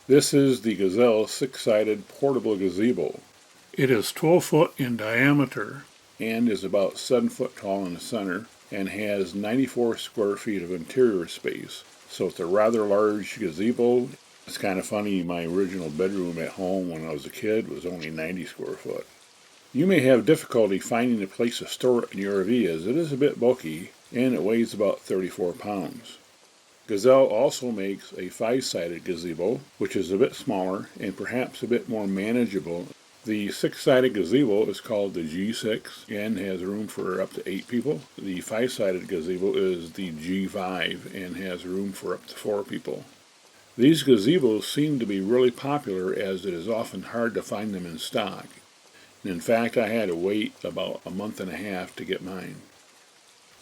This is the Gazelle 6-sided portable gazebo. It is 12 foot in diameter and is about 7 foot tall in the center and has 94 square feet of interior space. So it's a rather large gazebo. It's kind of funny, my original bedroom at home when I was a kid was only 90 square foot. You may have difficulty finding a place to store it in your RV as it is a bit bulky and it weighs about 34 pounds. Gazelle also makes a 5-sided gazebo, which is a bit smaller and perhaps a bit more manageable. The 6-sided gazebo is called the G6 and has room for up to 8 people. The 5-sided gazebo is the G5 and has room for up to 4 people. These gazebos seem to be really popular as it is often hard to find them in stock. In fact, I had to wait about a month and a half to get mine.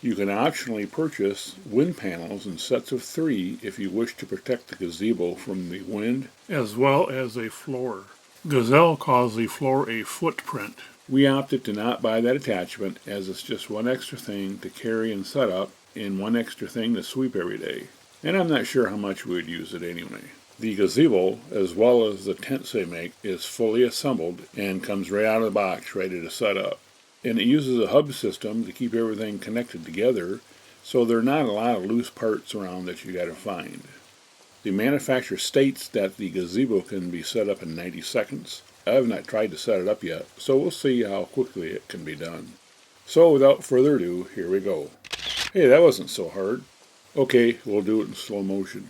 You can optionally purchase wind panels in sets of 3 if you wish to protect the gazebo from the wind, as well as a floor. Gazelle calls the floor a footprint. We opted to not buy that attachment as it's just one extra thing to carry and set up and one extra thing to sweep every day. And I'm not sure how much we would use it anyway. The gazebo, as well as the tents they make, is fully assembled and comes right out of the box ready to set up. And it uses a hub system to keep everything connected together, so there are not a lot of loose parts around that you gotta find. The manufacturer states that the gazebo can be set up in 90 seconds. I have not tried to set it up yet, so we'll see how quickly it can be done. So without further ado, here we go. Hey, that wasn't so hard. Okay, we'll do it in slow motion.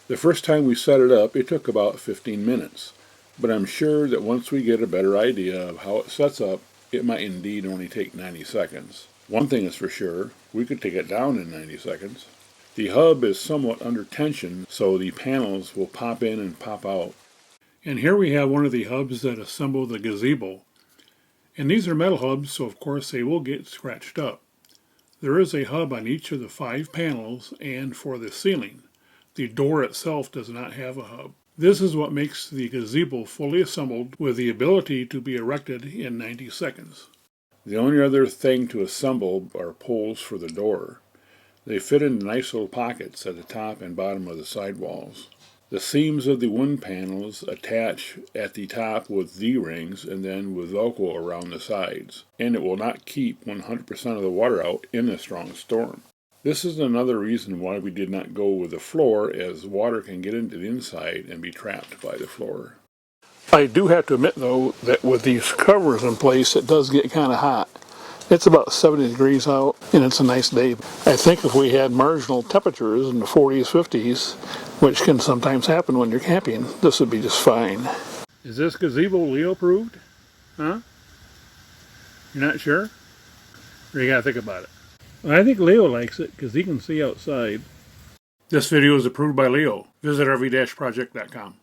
The first time we set it up, it took about 15 minutes, but I'm sure that once we get a better idea of how it sets up, it might indeed only take 90 seconds. One thing is for sure, we could take it down in 90 seconds. The hub is somewhat under tension, so the panels will pop in and pop out. And here we have one of the hubs that assemble the gazebo. And these are metal hubs, so of course they will get scratched up. There is a hub on each of the 5 panels and for the ceiling. The door itself does not have a hub. This is what makes the gazebo fully assembled with the ability to be erected in 90 seconds. The only other thing to assemble are poles for the door. They fit in nice little pockets at the top and bottom of the sidewalls. The seams of the wind panels attach at the top with D-rings and then with Velcro around the sides, and it will not keep 100% of the water out in a strong storm. This is another reason why we did not go with the floor, as water can get into the inside and be trapped by the floor. I do have to admit, though, that with these covers in place, it does get kind of hot. It's about 70 degrees out, and it's a nice day. I think if we had marginal temperatures in the 40s, 50s, which can sometimes happen when you're camping, this would be just fine. Is this gazebo Leo-approved? Huh? You're not sure? Or you gotta think about it? I think Leo likes it because he can see outside. This video is approved by Leo. Visit rv-project.com.